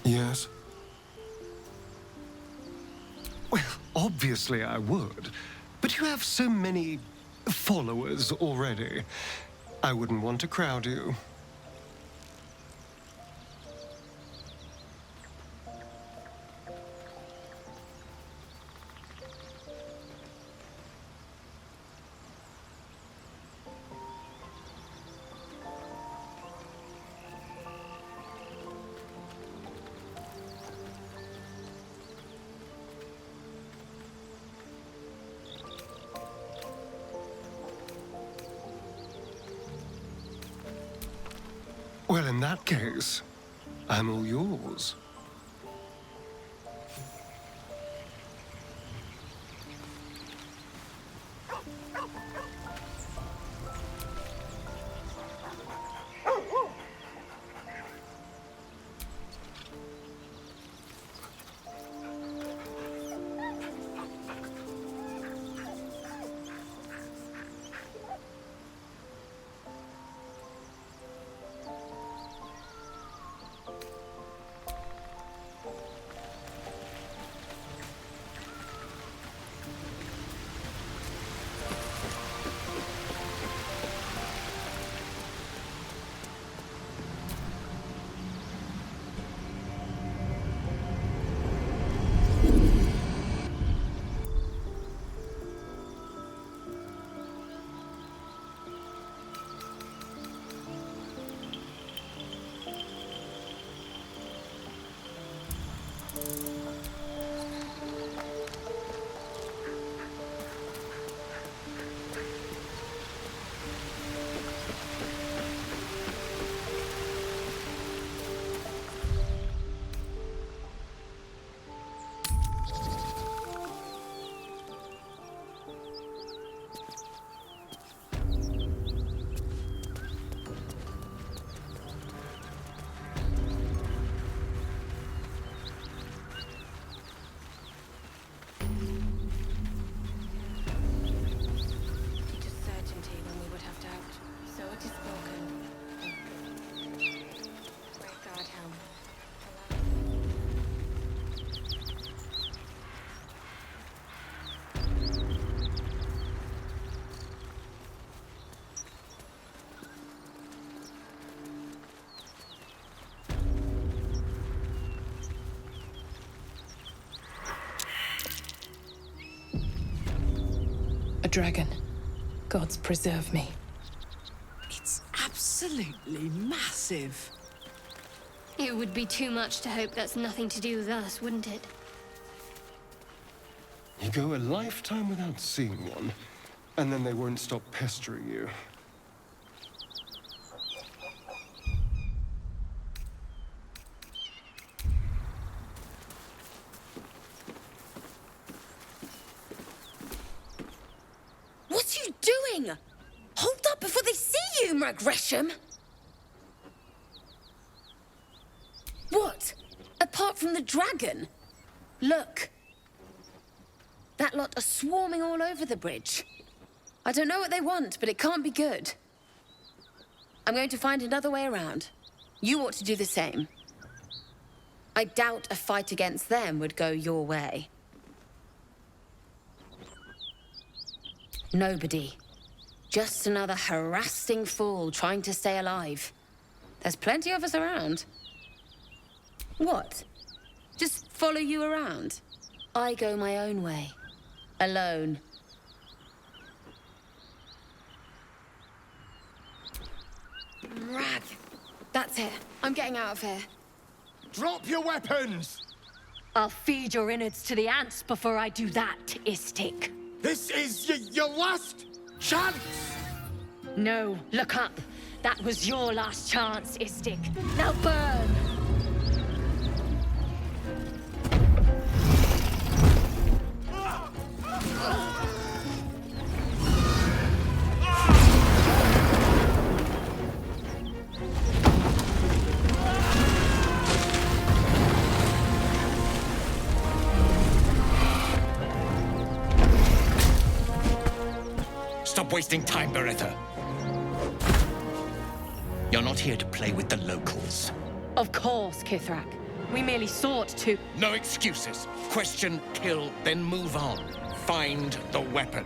Yes? Well, obviously I would. But you have so many followers already. I wouldn't want to crowd you. Well, in that case, I'm all yours. A dragon. Gods preserve me. It's absolutely massive. It would be too much to hope that's nothing to do with us, wouldn't it? You go a lifetime without seeing one, and then they won't stop pestering you. What are you doing? Hold up before they see you, Gresham. What? Apart from the dragon? Look. That lot are swarming all over the bridge. I don't know what they want, but it can't be good. I'm going to find another way around. You ought to do the same. I doubt a fight against them would go your way. Nobody. Just another harassing fool trying to stay alive. There's plenty of us around. What? Just follow you around? I go my own way. Alone. Rag. That's it. I'm getting out of here. Drop your weapons! I'll feed your innards to the ants before I do that, Istik. This is your last chance! No, look up. That was your last chance, Istik. Now burn! Stop wasting time, Beretta. You're not here to play with the locals. Of course, Kithrak. We merely sought to... No excuses. Question, kill, then move on. Find the weapon.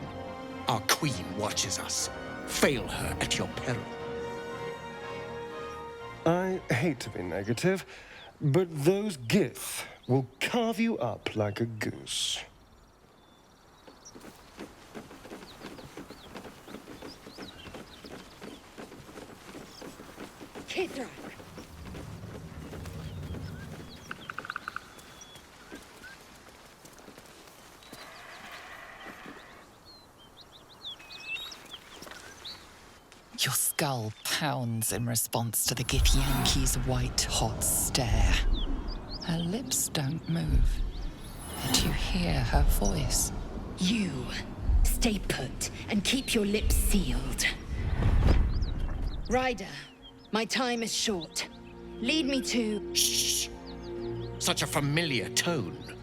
Our queen watches us. Fail her at your peril. I hate to be negative, but those gith will carve you up like a goose. Kithrak! Your skull pounds in response to the githyanki's white-hot stare. Her lips don't move, but you hear her voice. You, stay put and keep your lips sealed. Ryder, my time is short. Lead me to... Shh! Such a familiar tone.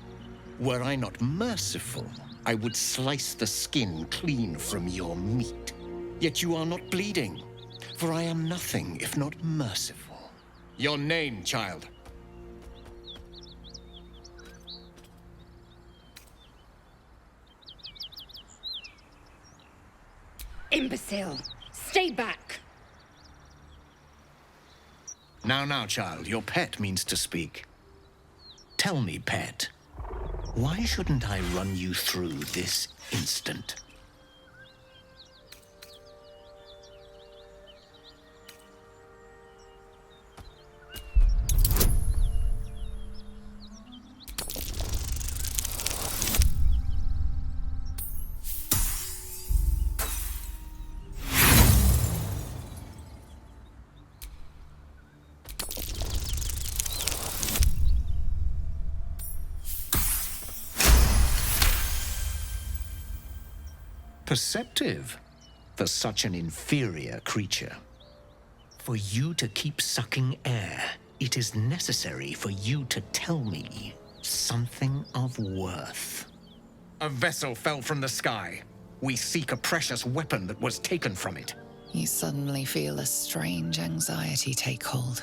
Were I not merciful, I would slice the skin clean from your meat. Yet you are not bleeding, for I am nothing if not merciful. Your name, child? Imbecile! Stay back! Now, child, your pet means to speak. Tell me, pet, why shouldn't I run you through this instant? Perceptive for such an inferior creature. For you to keep sucking air, it is necessary for you to tell me something of worth. A vessel fell from the sky. We seek a precious weapon that was taken from it. You suddenly feel a strange anxiety take hold.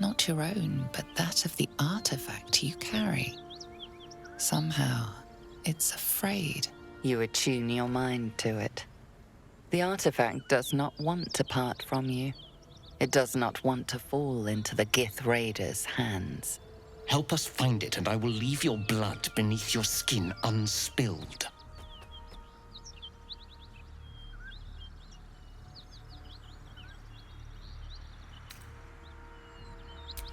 Not your own, but that of the artifact you carry. Somehow, it's afraid. You attune your mind to it. The artifact does not want to part from you. It does not want to fall into the Gith Raiders' hands. Help us find it, and I will leave your blood beneath your skin unspilled.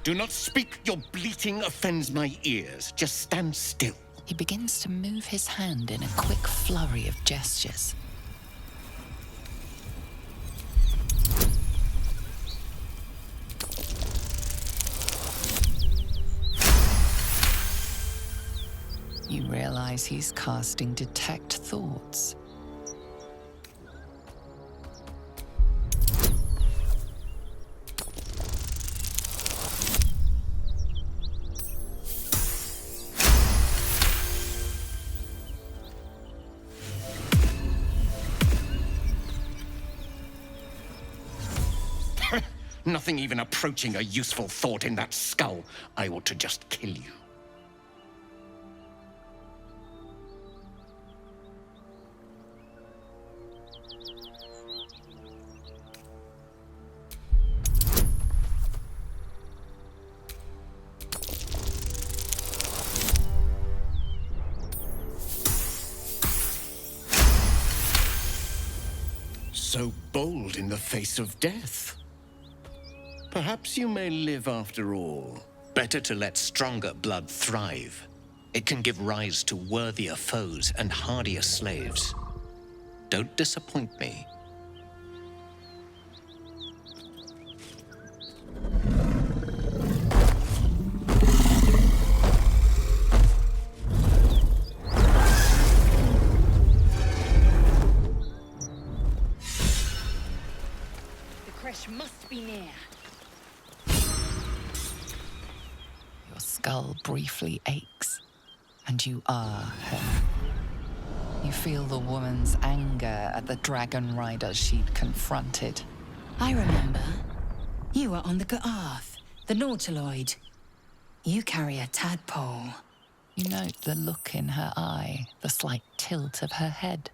Do not speak. Your bleating offends my ears. Just stand still. He begins to move his hand in a quick flurry of gestures. You realize he's casting Detect Thoughts. Nothing even approaching a useful thought in that skull. I ought to just kill you. So bold in the face of death. Perhaps you may live after all. Better to let stronger blood thrive. It can give rise to worthier foes and hardier slaves. Don't disappoint me. The crash must be near. Your skull briefly aches, and you are her. You feel the woman's anger at the dragon rider she'd confronted. I remember. You were on the Ga'ath, the Nautiloid. You carry a tadpole. You note the look in her eye, the slight tilt of her head.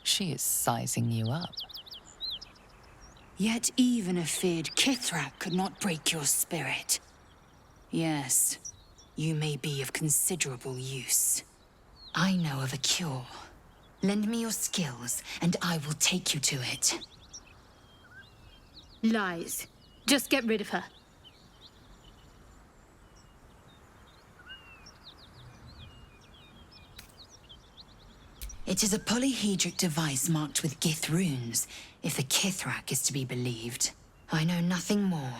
She is sizing you up. Yet even a feared Kithrak could not break your spirit. Yes, you may be of considerable use. I know of a cure. Lend me your skills, and I will take you to it. Lies. Just get rid of her. It is a polyhedric device marked with Gith runes, if the Kithrak is to be believed. I know nothing more.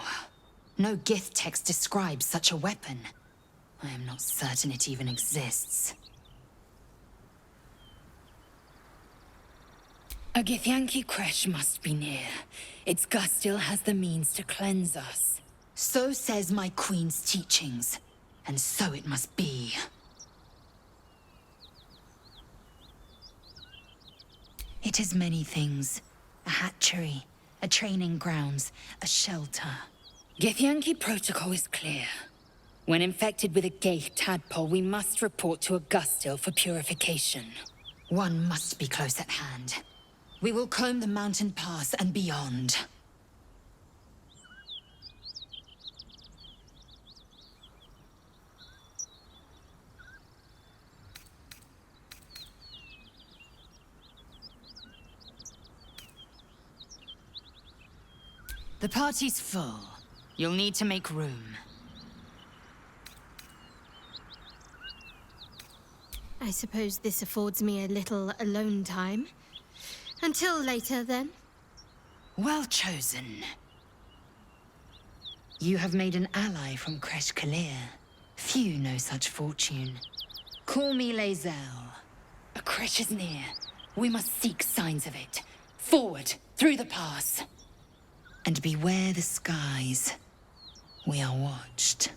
No Gith text describes such a weapon. I am not certain it even exists. A githyanki creche must be near. Its gust still has the means to cleanse us. So says my queen's teachings, and so it must be. It is many things. A hatchery, a training grounds, a shelter. Githyanki protocol is clear. When infected with a Gaith tadpole, we must report to Augustil for purification. One must be close at hand. We will comb the mountain pass and beyond. The party's full. You'll need to make room. I suppose this affords me a little alone time. Until later, then. Well chosen. You have made an ally from Kresh Kalir. Few know such fortune. Call me lae'zel. A creche is near. We must seek signs of it. Forward, through the pass. And beware the skies. We are watched.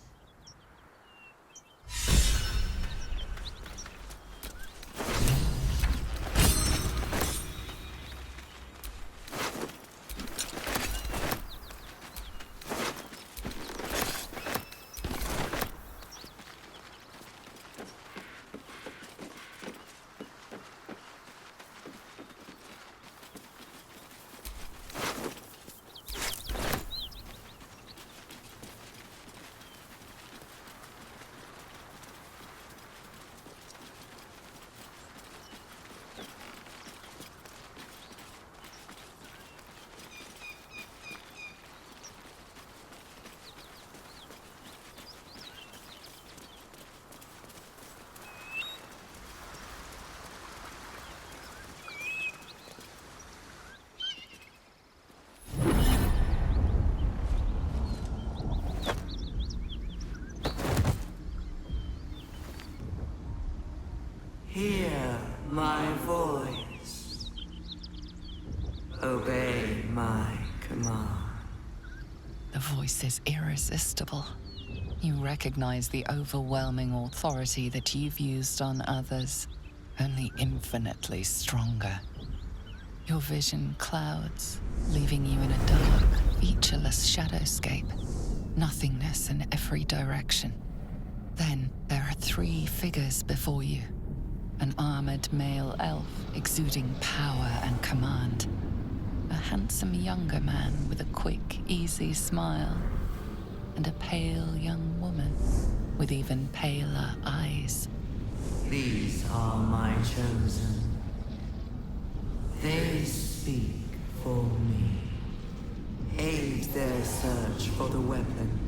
Hear my voice. Obey my command. The voice is irresistible. You recognize the overwhelming authority that you've used on others, only infinitely stronger. Your vision clouds, leaving you in a dark, featureless shadowscape. Nothingness in every direction. Then there are 3 figures before you. An armored male elf exuding power and command. A handsome younger man with a quick, easy smile. And a pale young woman with even paler eyes. These are my chosen. They speak for me. Aid their search for the weapon,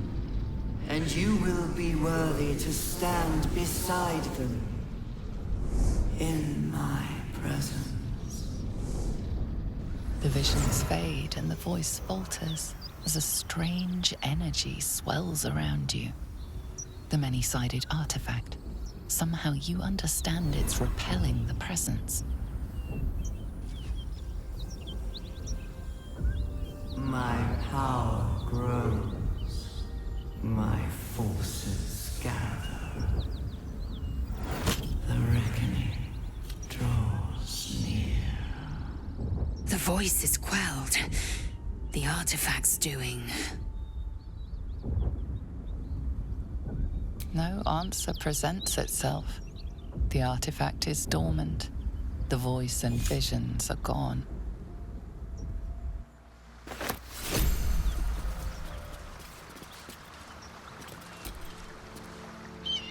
and you will be worthy to stand beside them in my presence. The visions fade and the voice falters as a strange energy swells around you. The many-sided artifact. Somehow you understand it's repelling the presence. My power grows. My forces gather. The reckoning draws near. The voice is quelled. The artifact's doing. No answer presents itself. The artifact is dormant. The voice and visions are gone.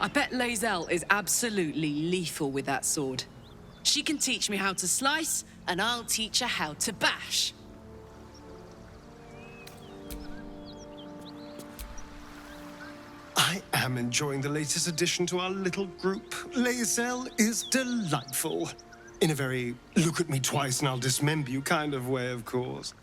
I bet lae'zel is absolutely lethal with that sword. She can teach me how to slice, and I'll teach her how to bash. I am enjoying the latest addition to our little group. lae'zel is delightful. In a very look at me twice and I'll dismember you kind of way, of course.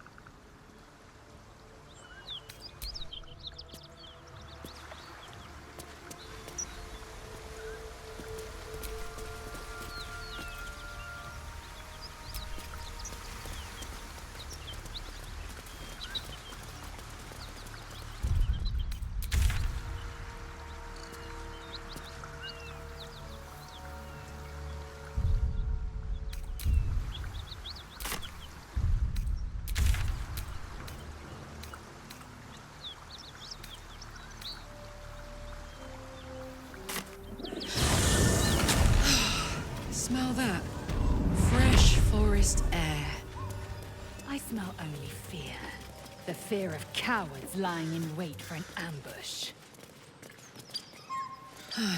Smell that? Fresh forest air. I smell only fear. The fear of cowards lying in wait for an ambush.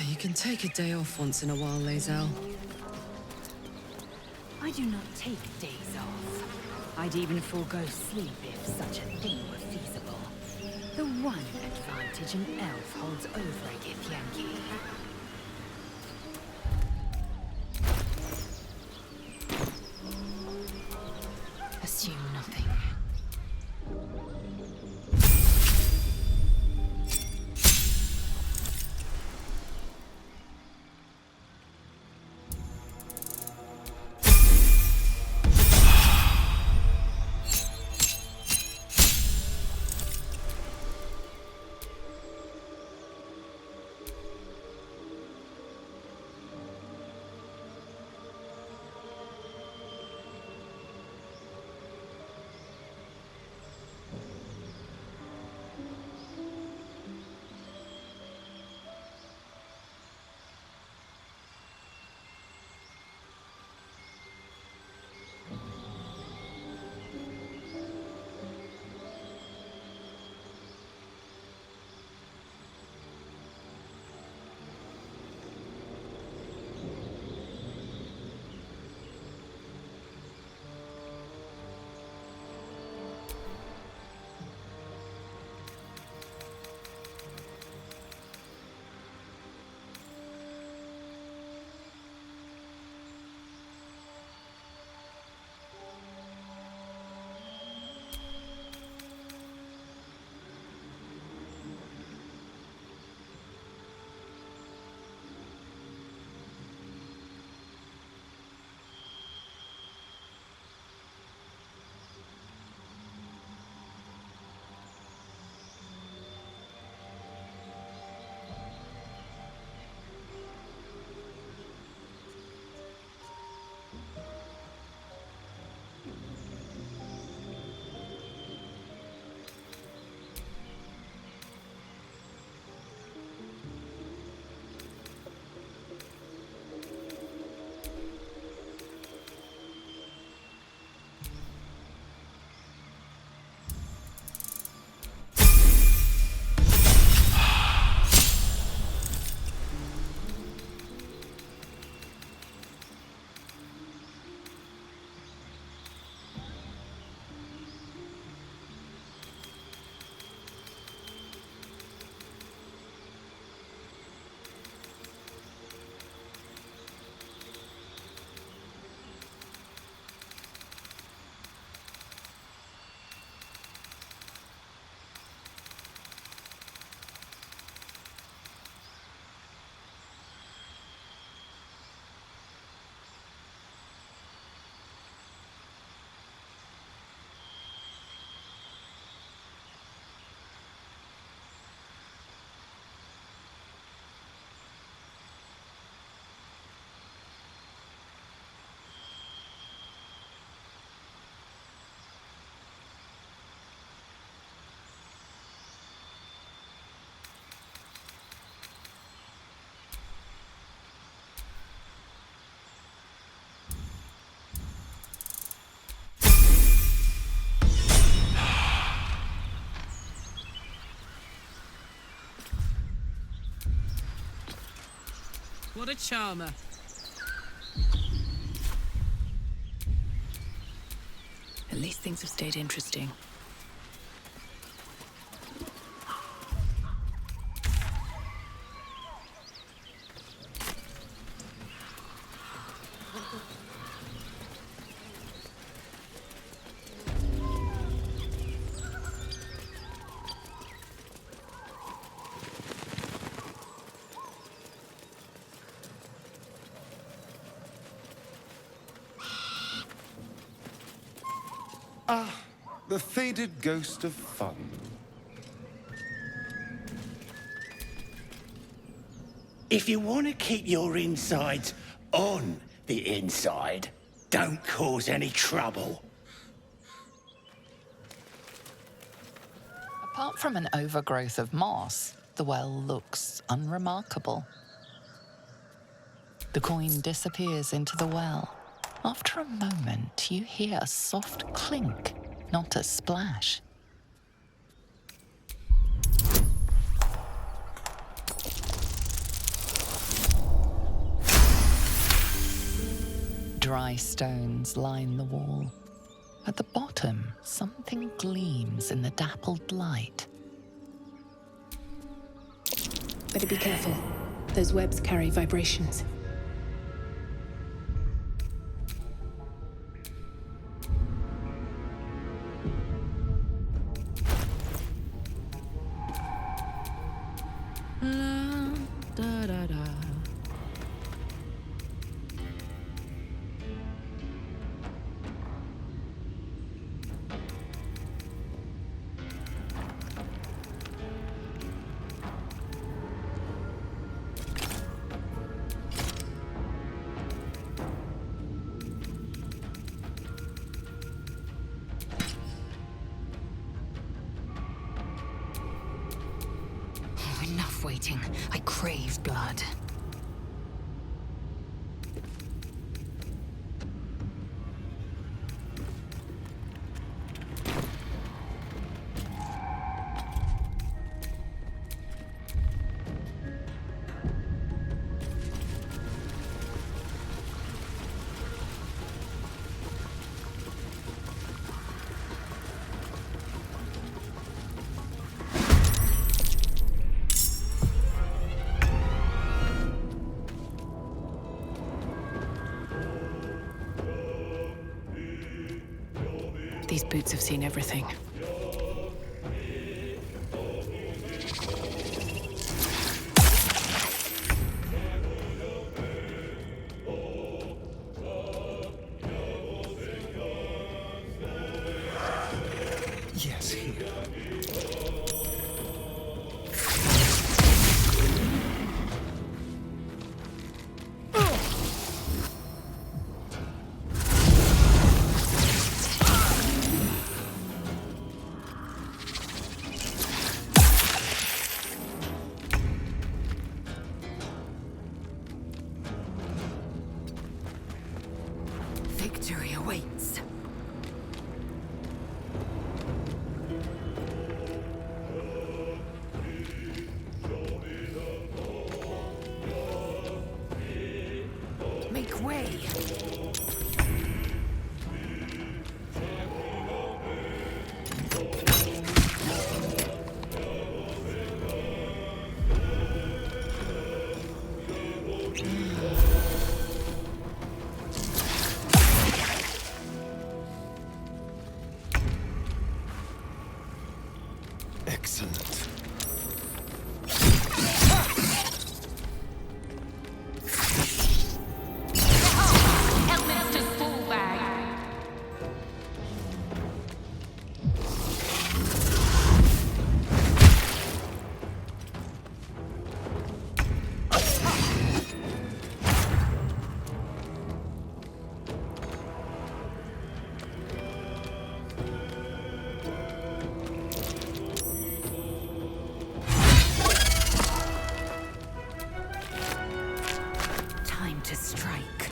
You can take a day off once in a while, lae'zel. I do not take days off. I'd even forego sleep if such a thing were feasible. The one advantage an elf holds over a githyanki. Assume nothing. What a charmer. At least things have stayed interesting. The faded ghost of fun. If you want to keep your insides on the inside, don't cause any trouble. Apart from an overgrowth of moss, the well looks unremarkable. The coin disappears into the well. After a moment, you hear a soft clink, not a splash. Dry stones line the wall. At the bottom, something gleams in the dappled light. Better be careful. Those webs carry vibrations. Enough waiting. I crave blood. These boots have seen everything. Yes, here. Victory awaits. Make way. Excellent. Time to strike.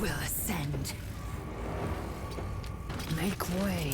will ascend. Make way.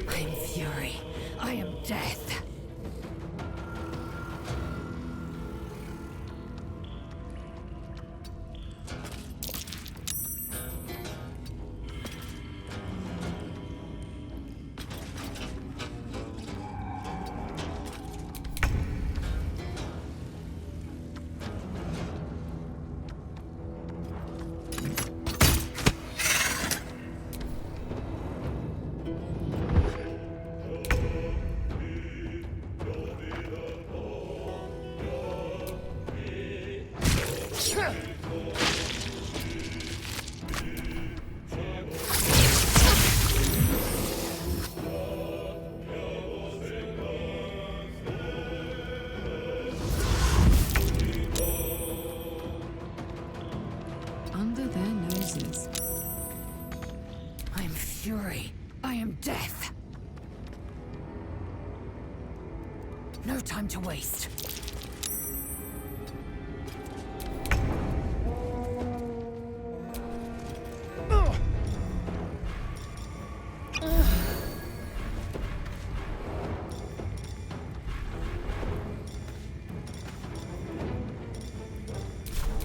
I am fury. I am death. Under their noses. I am fury. I am death. No time to waste.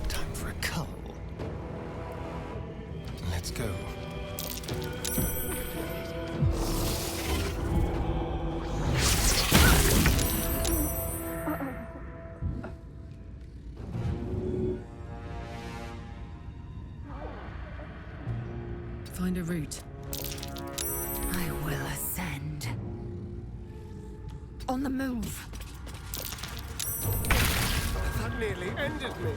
Time for a cull. Let's go. Find a route. I will ascend. On the move. That nearly ended me.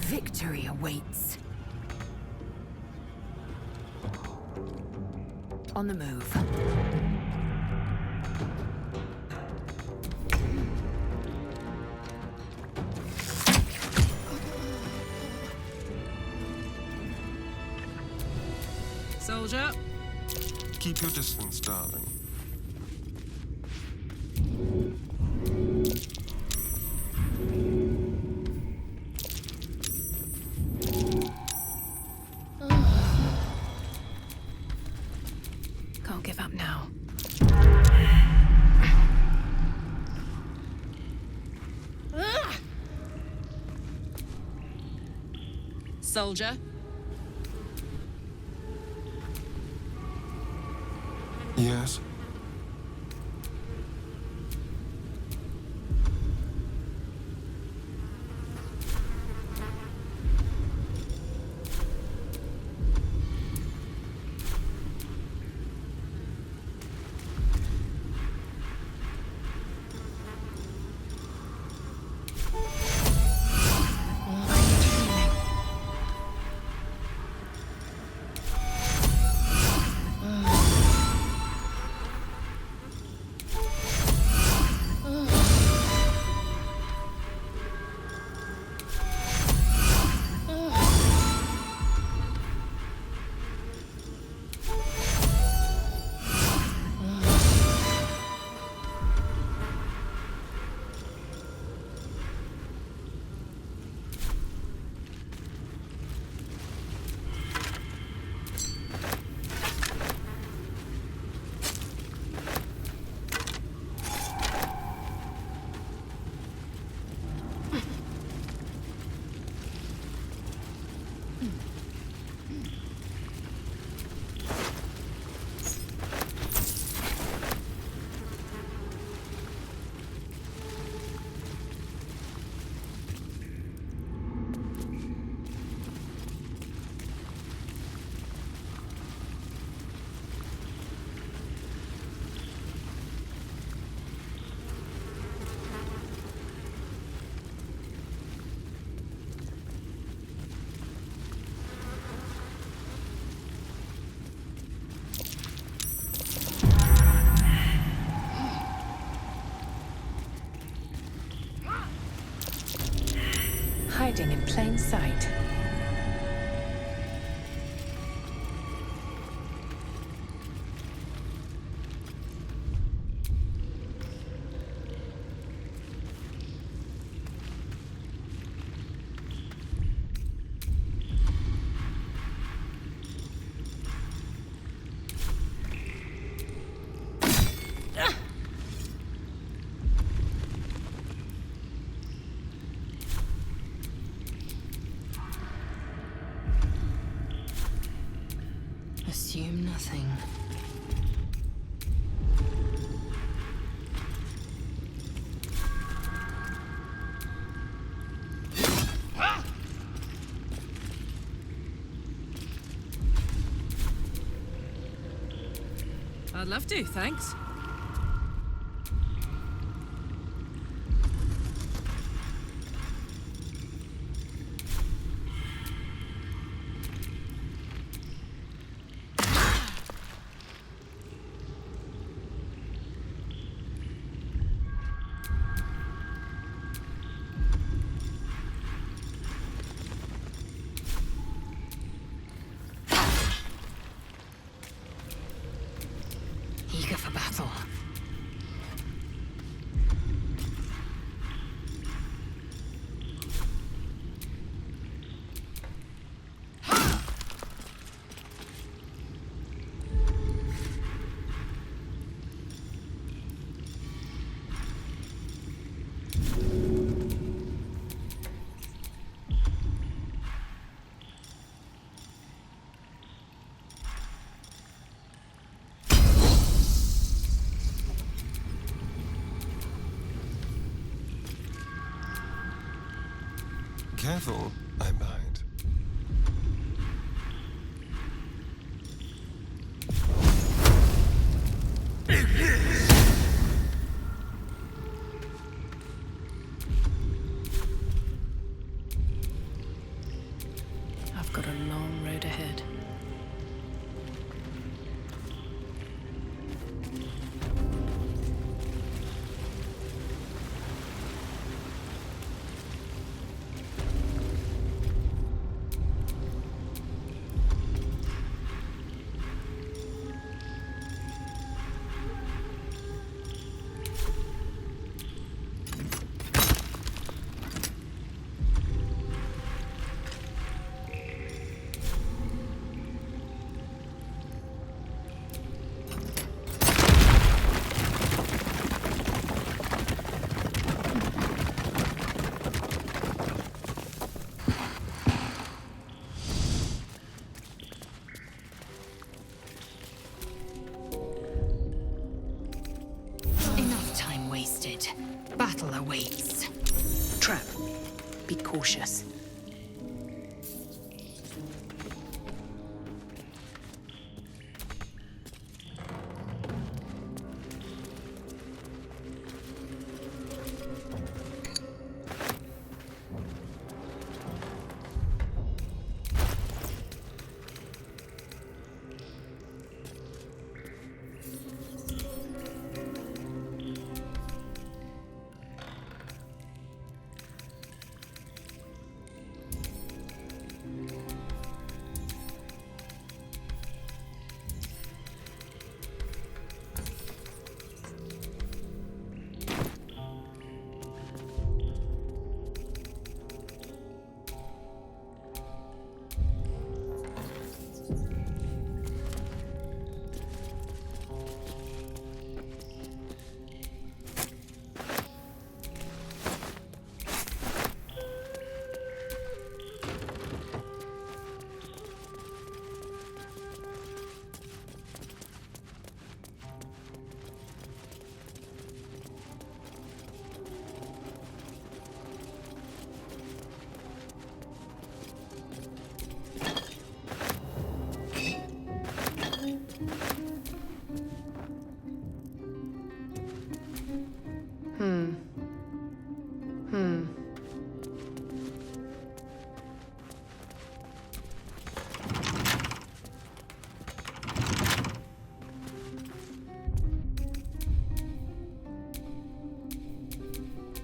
Victory awaits. On the move. Soldier. Keep your distance, darling. Can't give up now. Soldier. Yes? in sight. Assume nothing. I'd love to, thanks. Eager for battle. Careful, I might. I've got a long road ahead. Battle awaits. Trap. Be cautious.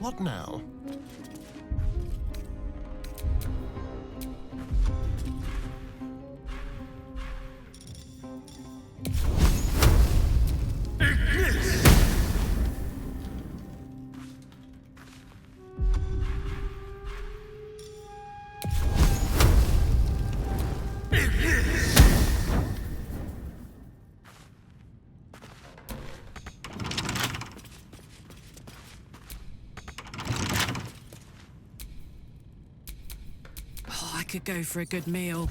What now? could go for a good meal.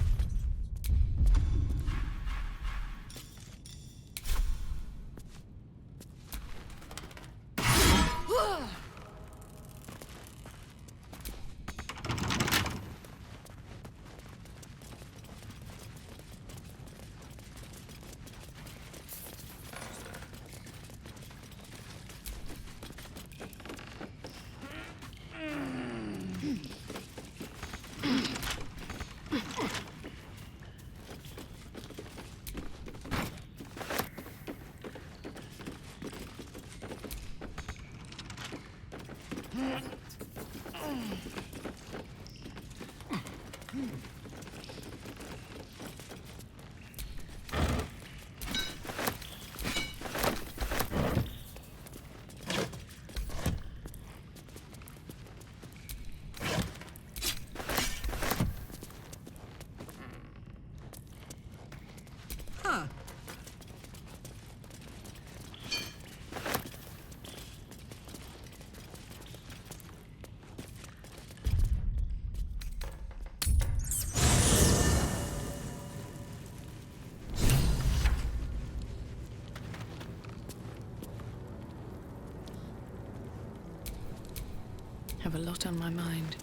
Have a lot on my mind.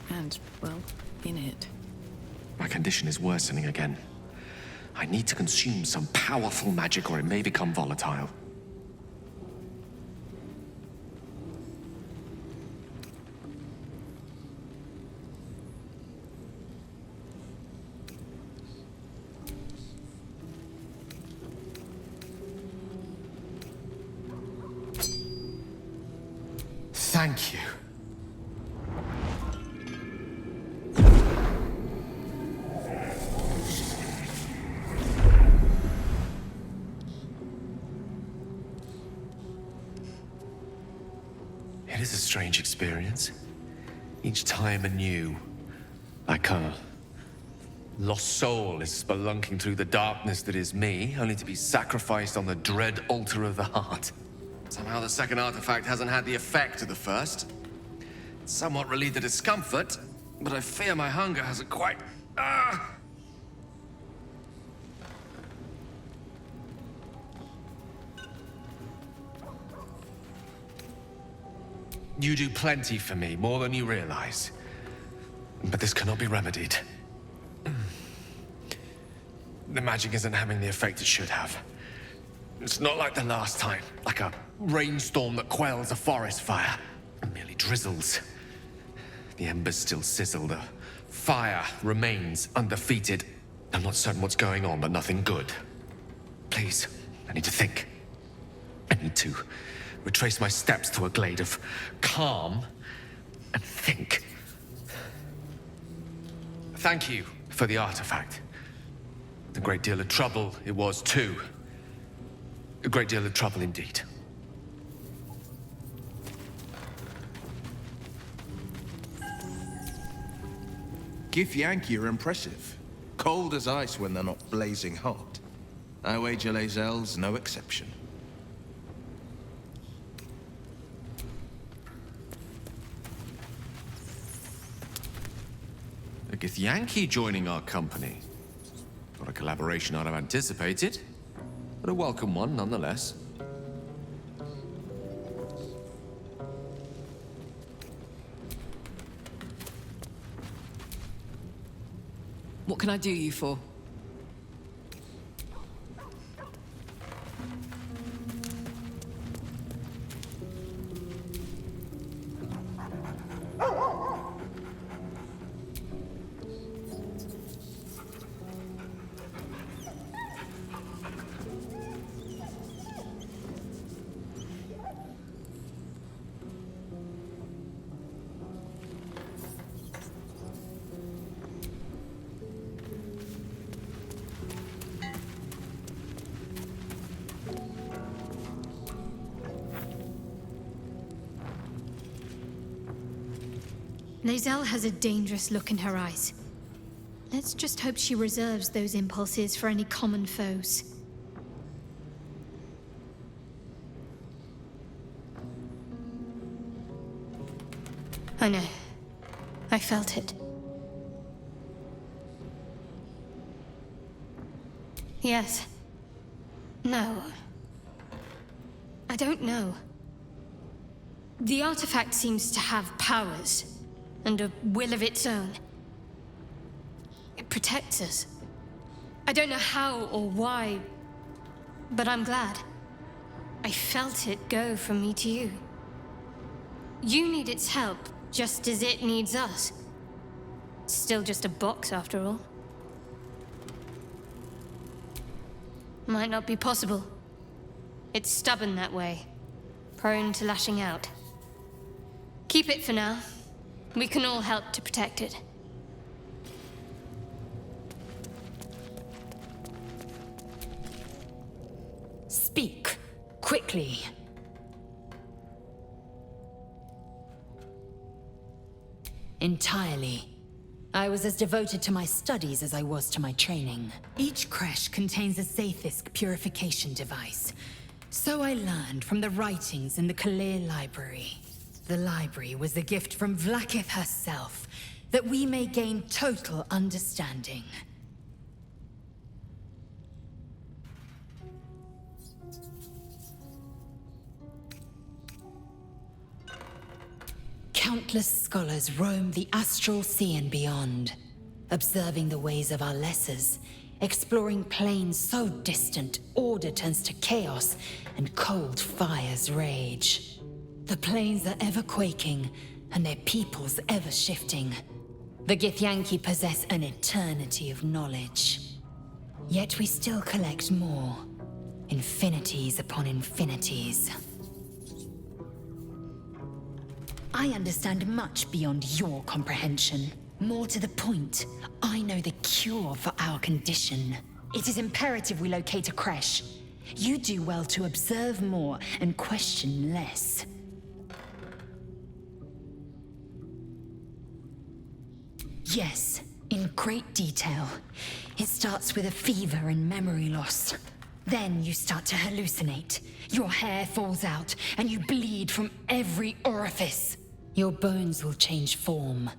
And, well, in it. My condition is worsening again. I need to consume some powerful magic or it may become volatile. Thank you. It is a strange experience. Each time anew. Like a lost soul is spelunking through the darkness that is me, only to be sacrificed on the dread altar of the heart. Somehow the second artifact hasn't had the effect of the first. It's somewhat relieved the discomfort, but I fear my hunger hasn't quite... You do plenty for me, more than you realize. But this cannot be remedied. The magic isn't having the effect it should have. It's not like the last time, like a rainstorm that quells a forest fire. It merely drizzles. The embers still sizzle, the fire remains undefeated. I'm not certain what's going on, but nothing good. Please, I need to think. I need to retrace my steps to a glade of calm and think. Thank you for the artifact. A great deal of trouble it was too. A great deal of trouble indeed. Githyanki are impressive. Cold as ice when they're not blazing hot. I wager lae'zel's no exception. A githyanki joining our company. Not a collaboration I'd have anticipated, but a welcome one nonetheless. What can I do you for? lae'zel has a dangerous look in her eyes. Let's just hope she reserves those impulses for any common foes. I know. I felt it. Yes. No. I don't know. The artifact seems to have powers, and a will of its own. It protects us. I don't know how or why, but I'm glad. I felt it go from me to you. You need its help, just as it needs us. Still just a box, after all. Might not be possible. It's stubborn that way, prone to lashing out. Keep it for now. We can all help to protect it. Speak, quickly. Entirely. I was as devoted to my studies as I was to my training. Each creche contains a Zaithisk purification device. So I learned from the writings in the Kalir Library. The library was a gift from Vlaakith herself, that we may gain total understanding. Countless scholars roam the astral sea and beyond, observing the ways of our lessers, exploring planes so distant order turns to chaos and cold fires rage. The planes are ever quaking, and their peoples ever shifting. The Githyanki possess an eternity of knowledge. Yet we still collect more. Infinities upon infinities. I understand much beyond your comprehension. More to the point, I know the cure for our condition. It is imperative we locate a creche. You do well to observe more and question less. Yes, in great detail. It starts with a fever and memory loss. Then you start to hallucinate. Your hair falls out, and you bleed from every orifice. Your bones will change form.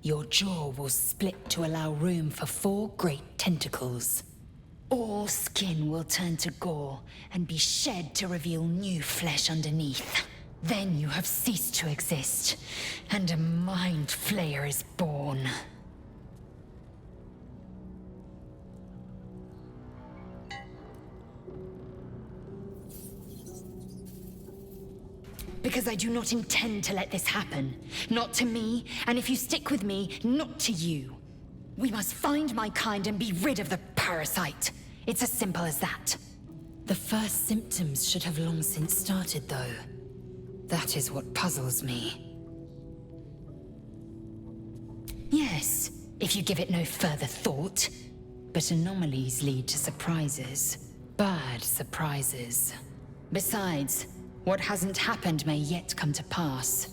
Your jaw will split to allow room for 4 great tentacles. All skin will turn to gore and be shed to reveal new flesh underneath. Then you have ceased to exist, and a mind flayer is born. Because I do not intend to let this happen. Not to me, and if you stick with me, not to you. We must find my kind and be rid of the parasite. It's as simple as that. The first symptoms should have long since started, though. That is what puzzles me. Yes, if you give it no further thought. But anomalies lead to surprises. Bad surprises. Besides, what hasn't happened may yet come to pass.